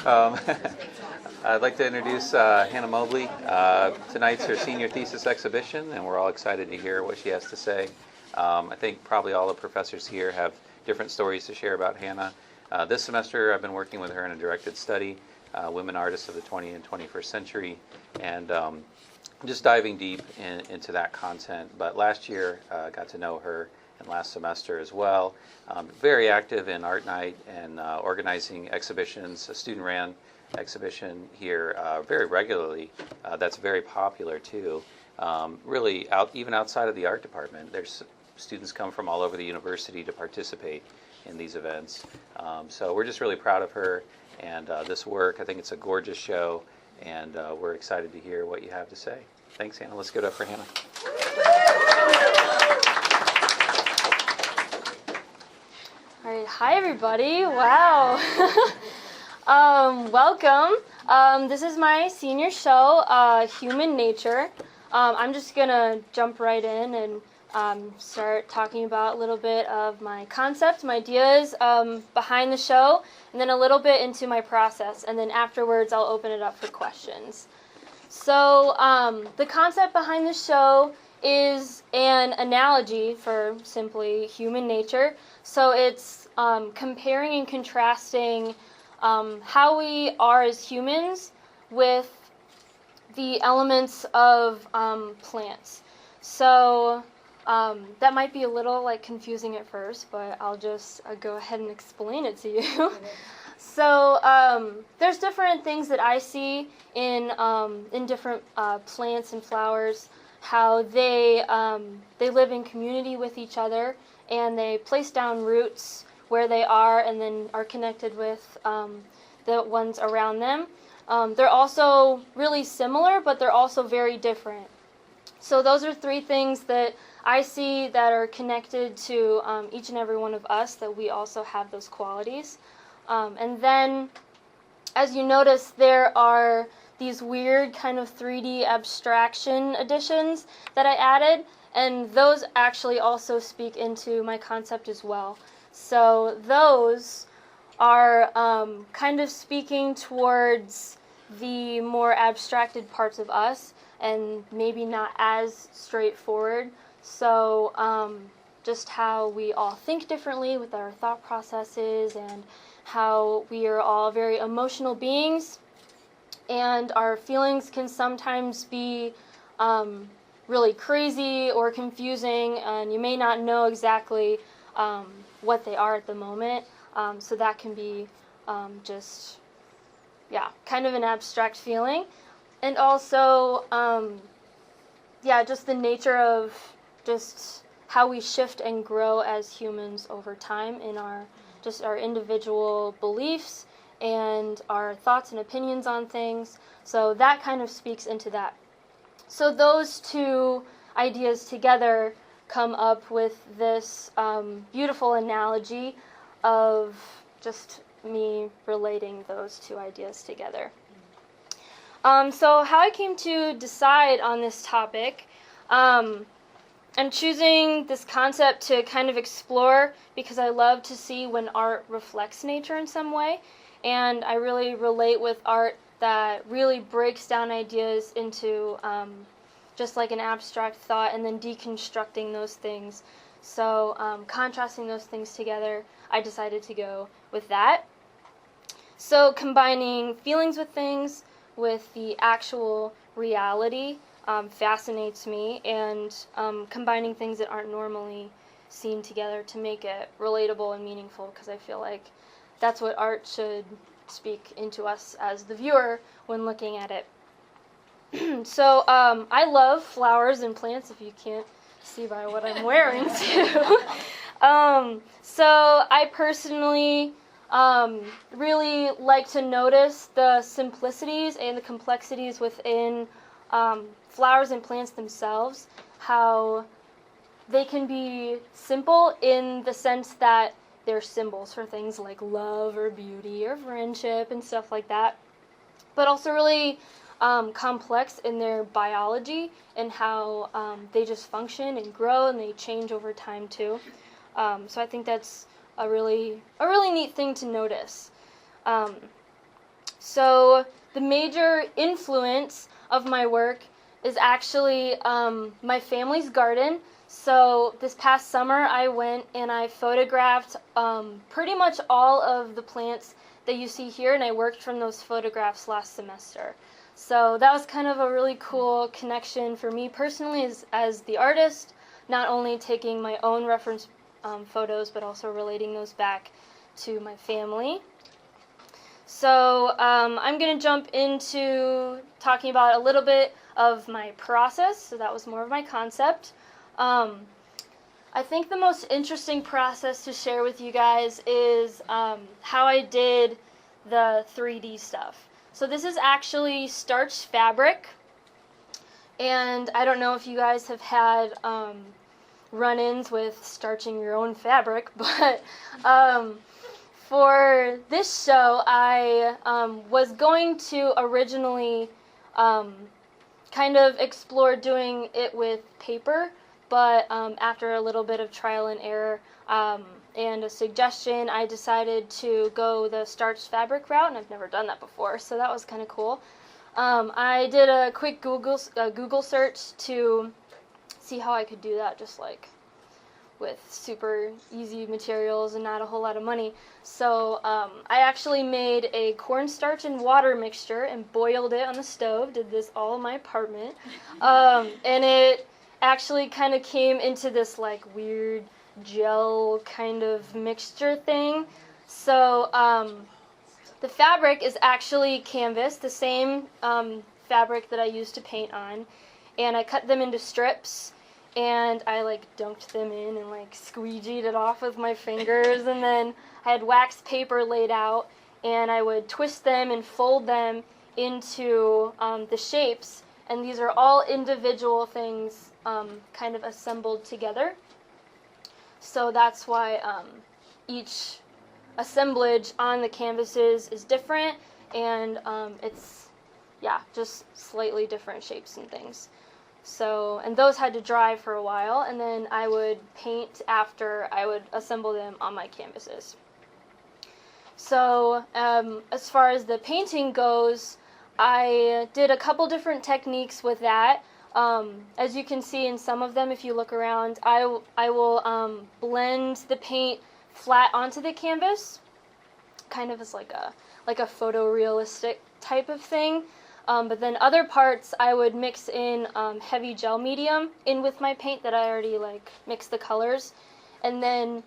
Um, I'd like to introduce Hannah Mobley. Tonight's her senior thesis exhibition, and we're all excited to hear what she has to say. I think probably all the professors here have different stories to share about Hannah. This semester, I've been working with her in a directed study, Women Artists of the 20th and 21st Century, and just diving deep into that content. But last year, got to know her, and last semester as well. Very active in Art Night and organizing exhibitions, a student-ran exhibition here very regularly. That's very popular too. Really, even outside of the art department, there's students come from all over the university to participate in these events. So we're just really proud of her and this work. I think it's a gorgeous show, and we're excited to hear what you have to say. Thanks, Hannah. Let's give it up for Hannah. All right, hi everybody. Wow. Welcome. This is my senior show, Human Nature. I'm just gonna jump right in and start talking about a little bit of my concepts, my ideas behind the show, and then a little bit into my process, and then afterwards I'll open it up for questions. So the concept behind the show is an analogy for simply human nature. So it's comparing and contrasting how we are as humans with the elements of plants. So that might be a little confusing at first, but I'll just go ahead and explain it to you. So there's different things that I see in different plants and flowers, how they live in community with each other, and they place down roots where they are and then are connected with the ones around them. They're also really similar, but they're also very different. So those are three things that I see that are connected to each and every one of us, that we also have those qualities. And then, as you notice, there are these weird kind of 3D abstraction additions that I added, and those actually also speak into my concept as well. So those are kind of speaking towards the more abstracted parts of us, and maybe not as straightforward. So just how we all think differently with our thought processes, and how we are all very emotional beings, and our feelings can sometimes be really crazy or confusing, and you may not know exactly what they are at the moment. So that can be just kind of an abstract feeling. And also, just the nature of just how we shift and grow as humans over time in our individual beliefs and our thoughts and opinions on things. So that kind of speaks into that. So those two ideas together come up with this beautiful analogy of just me relating those two ideas together. So how I came to decide on this topic, I'm choosing this concept to kind of explore because I love to see when art reflects nature in some way, and I really relate with art that really breaks down ideas into just like an abstract thought, and then deconstructing those things. So contrasting those things together, I decided to go with that. So combining feelings with things with the actual reality fascinates me, and combining things that aren't normally seen together to make it relatable and meaningful, because I feel like that's what art should speak into us as the viewer when looking at it. So I love flowers and plants, if you can't see by what I'm wearing too. So I personally really like to notice the simplicities and the complexities within flowers and plants themselves, how they can be simple in the sense that they're symbols for things like love or beauty or friendship and stuff like that, but also really complex in their biology and how they just function and grow, and they change over time too. So I think that's a really neat thing to notice. So the major influence of my work is actually my family's garden. So this past summer I went and I photographed pretty much all of the plants that you see here, and I worked from those photographs last semester. So that was kind of a really cool connection for me personally as the artist, not only taking my own reference photos, but also relating those back to my family. So I'm going to jump into talking about a little bit of my process. So that was more of my concept. I think the most interesting process to share with you guys is how I did the 3D stuff. So this is actually starched fabric. And I don't know if you guys have had run-ins with starching your own fabric, but for this show, I was going to originally kind of explore doing it with paper, but after a little bit of trial and error and a suggestion, I decided to go the starched fabric route, and I've never done that before, so that was kind of cool. I did a quick Google search to see how I could do that, just like with super easy materials and not a whole lot of money. So I actually made a cornstarch and water mixture and boiled it on the stove. Did this all in my apartment. And it actually kind of came into this like weird gel kind of mixture thing. So the fabric is actually canvas, the same fabric that I used to paint on. And I cut them into strips. And I like dunked them in and like squeegeed it off with my fingers, and then I had wax paper laid out, and I would twist them and fold them into the shapes, and these are all individual things kind of assembled together. So that's why each assemblage on the canvases is different, and it's just slightly different shapes and things. So, and those had to dry for a while, and then I would paint after I would assemble them on my canvases. So, as far as the painting goes, I did a couple different techniques with that. As you can see in some of them, if you look around, I will blend the paint flat onto the canvas, kind of as like a photorealistic type of thing. But then other parts I would mix in heavy gel medium in with my paint that I already like mixed the colors, and then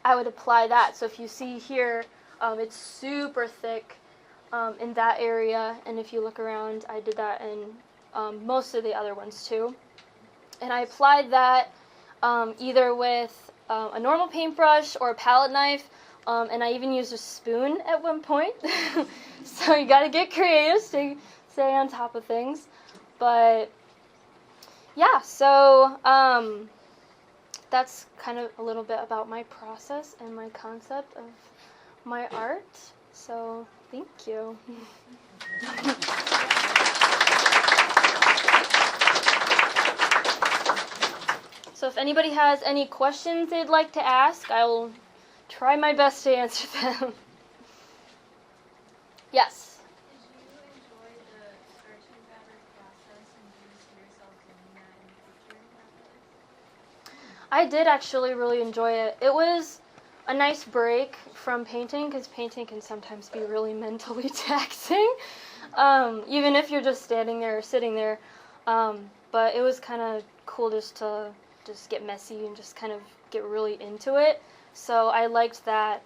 I would apply that. So if you see here, it's super thick in that area, and if you look around, I did that in most of the other ones too. And I applied that either with a normal paintbrush or a palette knife, and I even used a spoon at one point. So you gotta get creative. Stay on top of things. But yeah, so that's kind of a little bit about my process and my concept of my art. So thank you. So if anybody has any questions they'd like to ask, I will try my best to answer them. Yes? I did actually really enjoy it. It was a nice break from painting, because painting can sometimes be really mentally taxing, even if you're just standing there or sitting there. But it was kind of cool just to get messy and just kind of get really into it. So I liked that,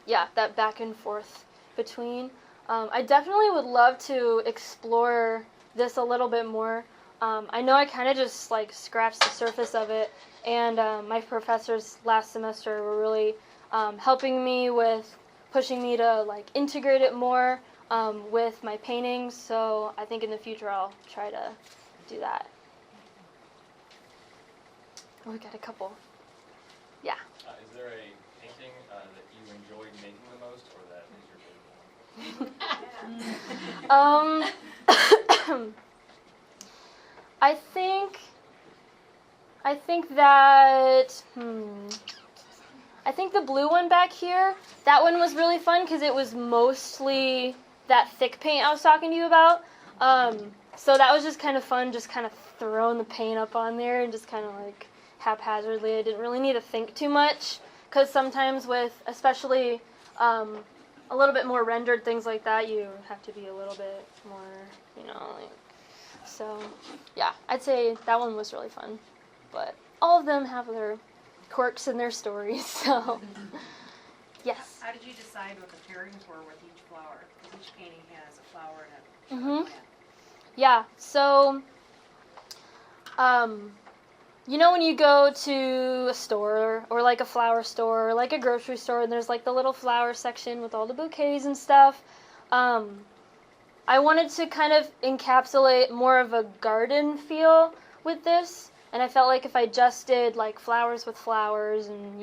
that back and forth between. I definitely would love to explore this a little bit more. I know I kind of just like scratched the surface of it, and my professors last semester were really helping me with pushing me to like integrate it more with my paintings. So I think in the future I'll try to do that. Oh, we got a couple. Yeah. Is there a painting that you enjoyed making the most, or that is your favorite one? I think that I think the blue one back here, that one was really fun because it was mostly that thick paint I was talking to you about. So that was just kind of fun, just kind of throwing the paint up on there and just kind of like haphazardly. I didn't really need to think too much because sometimes with, especially a little bit more rendered things like that, you have to be a little bit more, like, so yeah, I'd say that one was really fun. But all of them have their quirks and their stories, so yes. How did you decide what the pairings were with each flower? Because each painting has a flower and a Mhm. plant. Yeah, so when you go to a store or like a flower store or like a grocery store and there's like the little flower section with all the bouquets and stuff, I wanted to kind of encapsulate more of a garden feel with this, and I felt like if I just did like flowers with flowers and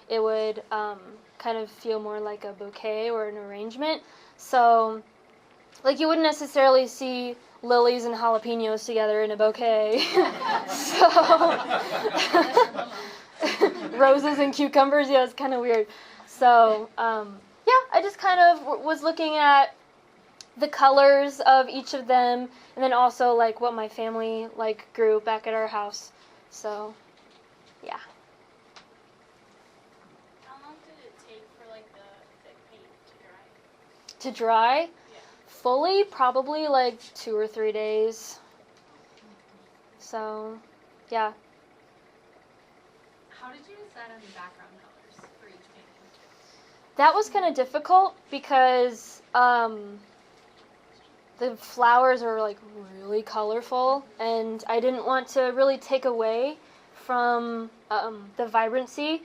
it would kind of feel more like a bouquet or an arrangement. So like you wouldn't necessarily see lilies and jalapenos together in a bouquet. So roses and cucumbers, yeah, it's kind of weird. So I just kind of was looking at the colors of each of them, and then also like what my family like grew back at our house. So yeah. How long did it take for like the thick paint to dry? To dry? Yeah. Fully, probably like 2 or 3 days. So, yeah. How did you decide on the background colors for each painting? That was kind of difficult because the flowers are like really colorful, and I didn't want to really take away from the vibrancy.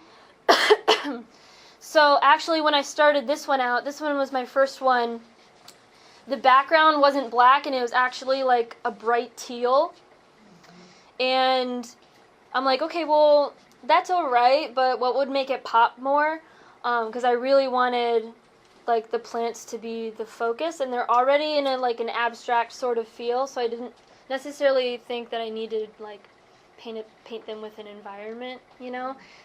So actually when I started this one out, this one was my first one, the background wasn't black and it was actually like a bright teal. And I'm like, okay, well, that's alright, but what would make it pop more? Because I really wanted like the plants to be the focus, and they're already in an abstract sort of feel, so I didn't necessarily think that I needed like paint them with an environment,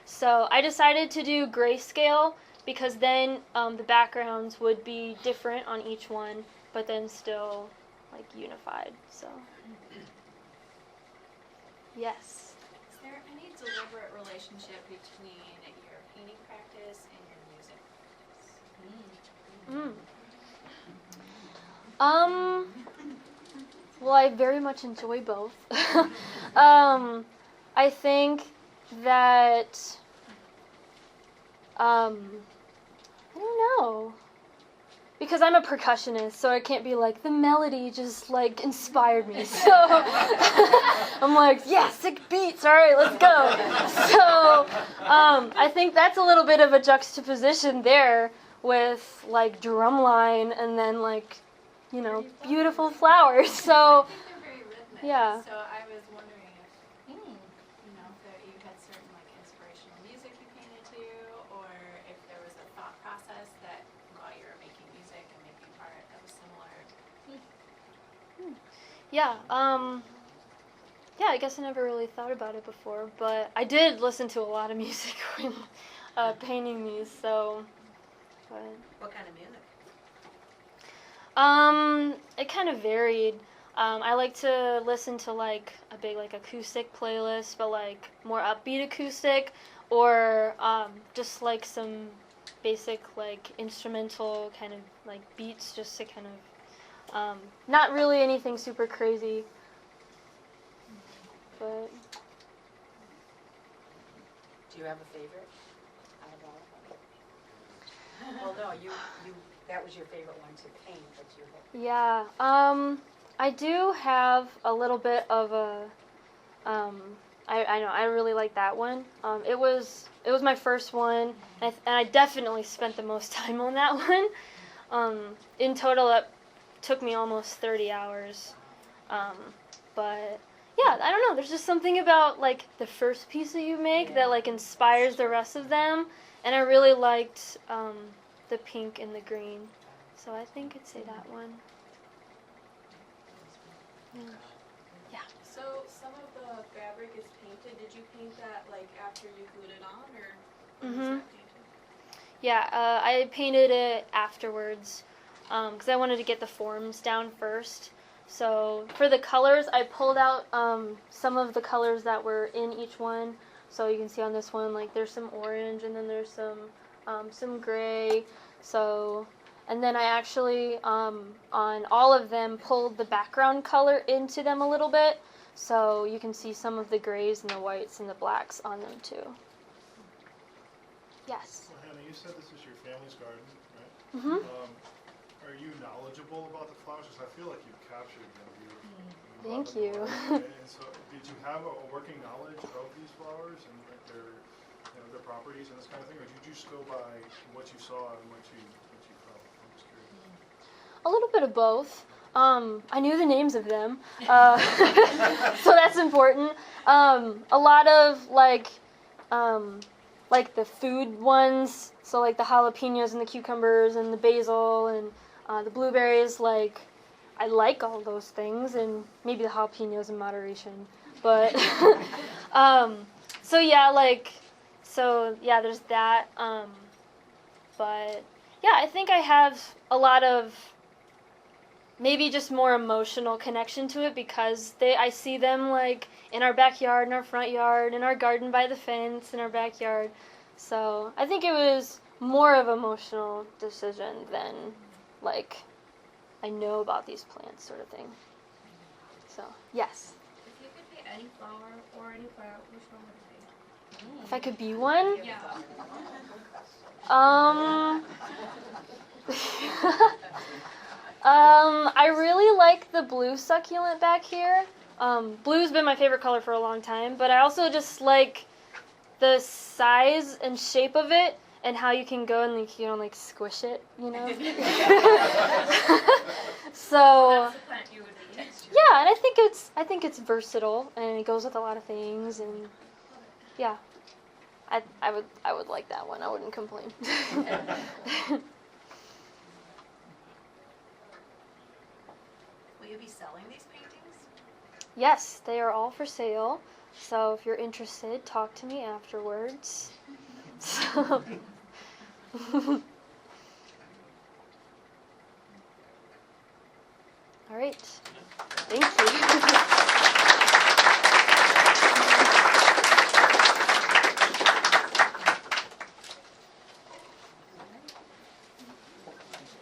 So I decided to do grayscale because then the backgrounds would be different on each one, but then still like unified. So yes. Is there any deliberate relationship between your painting practice and your music practice? Well, I very much enjoy both. I think that, I don't know, because I'm a percussionist, so I can't be like, the melody just like inspired me. So I'm like, yeah, sick beats, all right, let's go. So I think that's a little bit of a juxtaposition there with like drumline and then like, beautiful flowers. So I think they're very rhythmic. yeah. So I was wondering if, that you had certain like inspirational music you painted to, or if there was a thought process that while you were making music and making art that was similar. Yeah, I guess I never really thought about it before, but I did listen to a lot of music when painting these, so. But, What kind of music? it kind of varied. I like to listen to like a big like acoustic playlist, but like more upbeat acoustic, or just like some basic like instrumental kind of like beats, just to kind of not really anything super crazy. But Do you have a favorite out of all of them? Well, no, you that was your favorite one to paint, but you had. yeah, I do have a little bit of a. I know I really like that one. It was my first one, and I definitely spent the most time on that one. In total, it took me almost 30 hours. But yeah, I don't know. There's just something about like the first piece that you make that like inspires the rest of them, and I really liked the pink and the green, so I think I'd say that one. Yeah. So some of the fabric is painted. Did you paint that like after you glued it on, or when was Mhm. that painted? Yeah, I painted it afterwards because I wanted to get the forms down first. So for the colors, I pulled out some of the colors that were in each one. So you can see on this one, like there's some orange, and then there's some gray. So, and then I actually on all of them pulled the background color into them a little bit. So you can see some of the grays and the whites and the blacks on them too. Yes. Well, Hannah, you said this is your family's garden, right? Mhm. Are you knowledgeable about the flowers? Because I feel like you've captured them beautifully. Thank brought them you. to life. And so, did you have a working knowledge of these flowers and like their properties and this kind of thing, or did you just go by what you saw and what you felt? I'm just curious. A little bit of both. I knew the names of them, so that's important. A lot of like the food ones, so like the jalapenos and the cucumbers and the basil and the blueberries. Like I like all those things, and maybe the jalapenos in moderation. But so yeah, there's that. But yeah, I think I have a lot of maybe just more emotional connection to it because I see them like in our backyard, in our front yard, in our garden by the fence, in our backyard. So I think it was more of an emotional decision than like I know about these plants sort of thing. So yes. If you could be any flower or any flower, which one would it be? If I could be one? Yeah. I really like the blue succulent back here. Blue's been my favorite color for a long time, but I also just like the size and shape of it and how you can go and like squish it, you know? So That's the plant you would be next to. yeah, and I think it's versatile and it goes with a lot of things, and yeah. I would like that one. I wouldn't complain. Will you be selling these paintings? Yes, they are all for sale. So if you're interested, talk to me afterwards. So all right. Thank you.